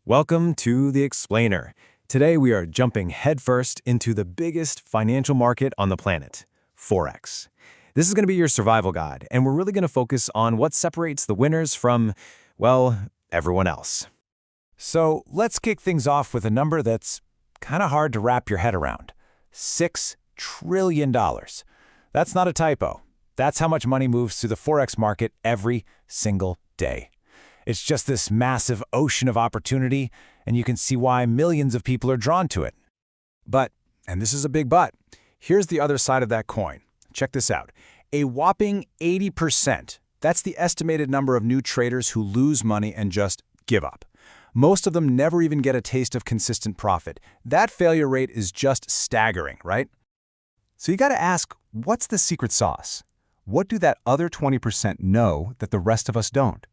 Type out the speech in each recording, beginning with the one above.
Welcome to The Explainer. Today we are jumping headfirst into the biggest financial market on the planet, Forex. This is going to be your survival guide, and we're really going to focus on what separates the winners from, well, everyone else. So let's kick things off with a number that's kind of hard to wrap your head around. $6 trillion. That's not a typo. That's how much money moves through the Forex market every single day. It's just this massive ocean of opportunity, and you can see why millions of people are drawn to it. But, and this is a big but, here's the other side of that coin. Check this out. A whopping 80%. That's the estimated number of new traders who lose money and just give up. Most of them never even get a taste of consistent profit. That failure rate is just staggering, right? So you got to ask, what's the secret sauce? What do that other 20% know that the rest of us don't?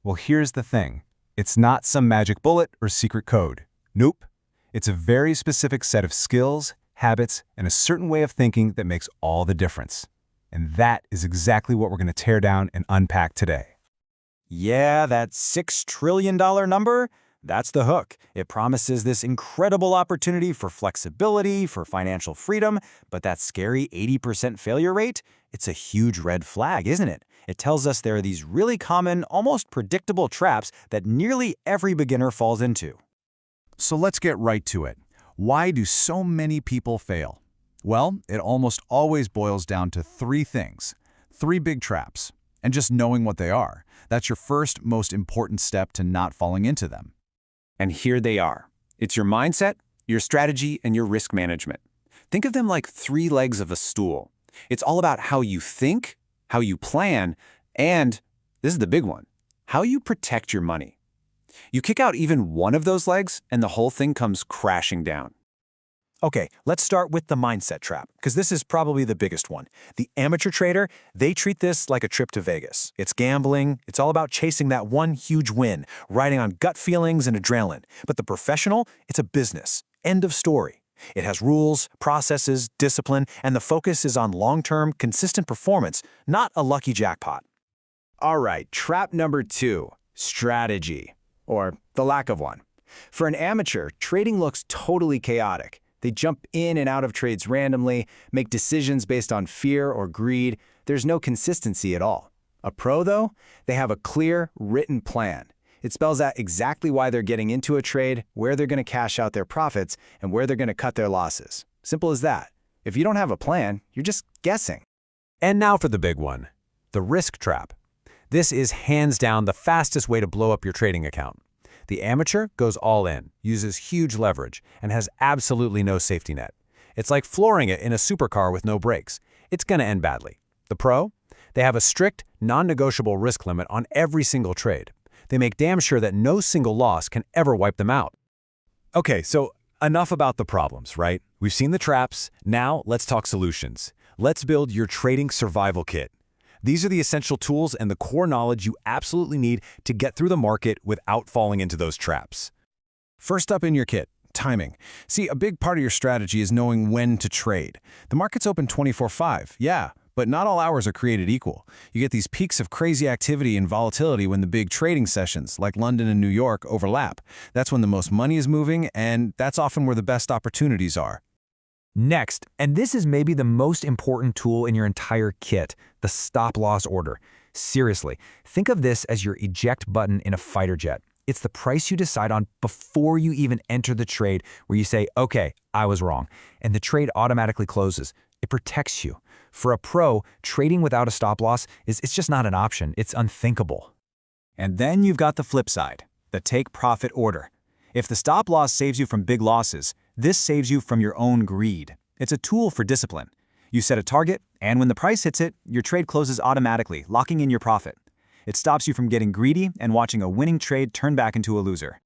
Well, here's the thing. It's not some magic bullet or secret code. Nope. It's a very specific set of skills, habits, and a certain way of thinking that makes all the difference. And that is exactly what we're going to tear down and unpack today. Yeah, that $6 trillion number, that's the hook. It promises this incredible opportunity for flexibility, for financial freedom, but that scary 80% failure rate, it's a huge red flag, isn't it? It tells us there are these really common, almost predictable traps that nearly every beginner falls into. So let's get right to it. Why do so many people fail? Well, it almost always boils down to three things. Three big traps. And just knowing what they are. That's your first, most important step to not falling into them. And here they are. It's your mindset, your strategy, and your risk management. Think of them like three legs of a stool. It's all about how you think, how you plan, and, this is the big one, how you protect your money. You kick out even one of those legs, and the whole thing comes crashing down. Okay, let's start with the mindset trap, because this is probably the biggest one. The amateur trader, they treat this like a trip to Vegas. It's gambling, it's all about chasing that one huge win, riding on gut feelings and adrenaline. But the professional, it's a business. End of story. It has rules, processes, discipline, and the focus is on long-term, consistent performance, not a lucky jackpot. All right, trap number 2, strategy, or the lack of one. For an amateur, trading looks totally chaotic. They jump in and out of trades randomly, make decisions based on fear or greed. There's no consistency at all. A pro, though, they have a clear, written plan. It spells out exactly why they're getting into a trade, where they're going to cash out their profits, and where they're going to cut their losses. Simple as that. If you don't have a plan, you're just guessing. And now for the big one, the risk trap. This is hands down the fastest way to blow up your trading account. The amateur goes all in, uses huge leverage, and has absolutely no safety net. It's like flooring it in a supercar with no brakes. It's going to end badly. The pro? They have a strict, non-negotiable risk limit on every single trade. They make damn sure that no single loss can ever wipe them out. Okay, so enough about the problems, right? We've seen the traps. Now let's talk solutions. Let's build your trading survival kit. These are the essential tools and the core knowledge you absolutely need to get through the market without falling into those traps. First up in your kit, timing. See, a big part of your strategy is knowing when to trade. The market's open 24/5, yeah, but not all hours are created equal. You get these peaks of crazy activity and volatility when the big trading sessions, like London and New York, overlap. That's when the most money is moving, and that's often where the best opportunities are. Next, and this is maybe the most important tool in your entire kit, the stop-loss order. Seriously, think of this as your eject button in a fighter jet. It's the price you decide on before you even enter the trade, where you say, okay, I was wrong, and the trade automatically closes. It protects you. For a pro, trading without a stop-loss it's just not an option. It's unthinkable. And then you've got the flip side, the take-profit order. If the stop-loss saves you from big losses, this saves you from your own greed. It's a tool for discipline. You set a target, and when the price hits it, your trade closes automatically, locking in your profit. It stops you from getting greedy and watching a winning trade turn back into a loser.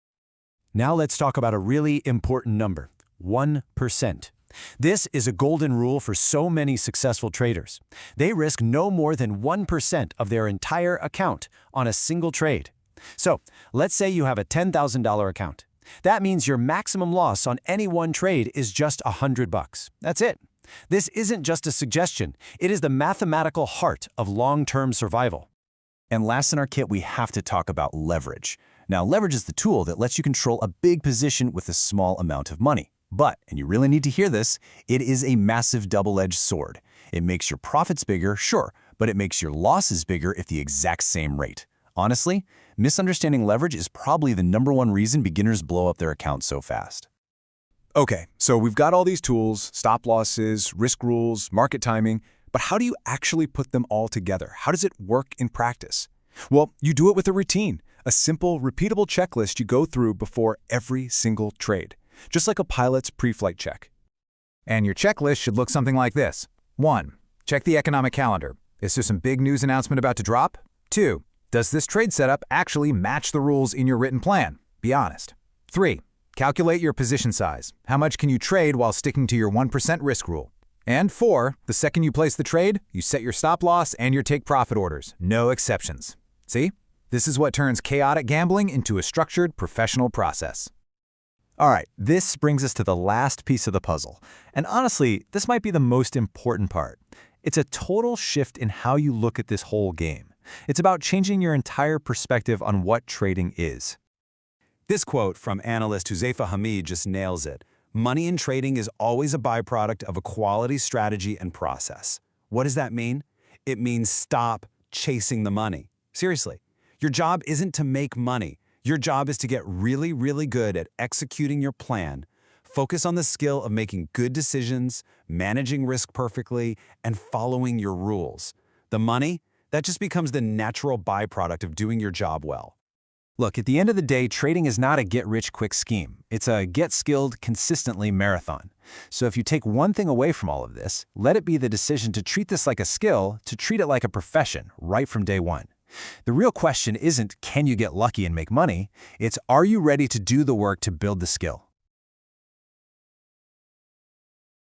Now let's talk about a really important number, 1%. This is a golden rule for so many successful traders. They risk no more than 1% of their entire account on a single trade. So, let's say you have a $10,000 account. That means your maximum loss on any one trade is just $100. That's it. This isn't just a suggestion. It is the mathematical heart of long-term survival. And last in our kit, we have to talk about leverage. Now, leverage is the tool that lets you control a big position with a small amount of money. But, and you really need to hear this, it is a massive double-edged sword. It makes your profits bigger, sure, but it makes your losses bigger at the exact same rate. Honestly, misunderstanding leverage is probably the #1 reason beginners blow up their accounts so fast. Okay, so we've got all these tools, stop losses, risk rules, market timing, but how do you actually put them all together? How does it work in practice? Well, you do it with a routine, a simple, repeatable checklist you go through before every single trade, just like a pilot's pre-flight check. And your checklist should look something like this. 1. Check the economic calendar. Is there some big news announcement about to drop? 2. Does this trade setup actually match the rules in your written plan? Be honest. 3. Calculate your position size. How much can you trade while sticking to your 1% risk rule? And 4. The second you place the trade, you set your stop loss and your take profit orders. No exceptions. See? This is what turns chaotic gambling into a structured, professional process. All right, this brings us to the last piece of the puzzle. And honestly, this might be the most important part. It's a total shift in how you look at this whole game. It's about changing your entire perspective on what trading is. This quote from analyst Huzaifa Hamid just nails it. Money in trading is always a byproduct of a quality strategy and process. What does that mean? It means stop chasing the money. Seriously, your job isn't to make money. Your job is to get really, really good at executing your plan. Focus on the skill of making good decisions, managing risk perfectly, and following your rules. The money, that just becomes the natural byproduct of doing your job well. Look, at the end of the day, trading is not a get-rich-quick scheme. It's a get-skilled, consistently marathon. So if you take one thing away from all of this, let it be the decision to treat this like a skill, to treat it like a profession, right from day one. The real question isn't, can you get lucky and make money? It's, are you ready to do the work to build the skill?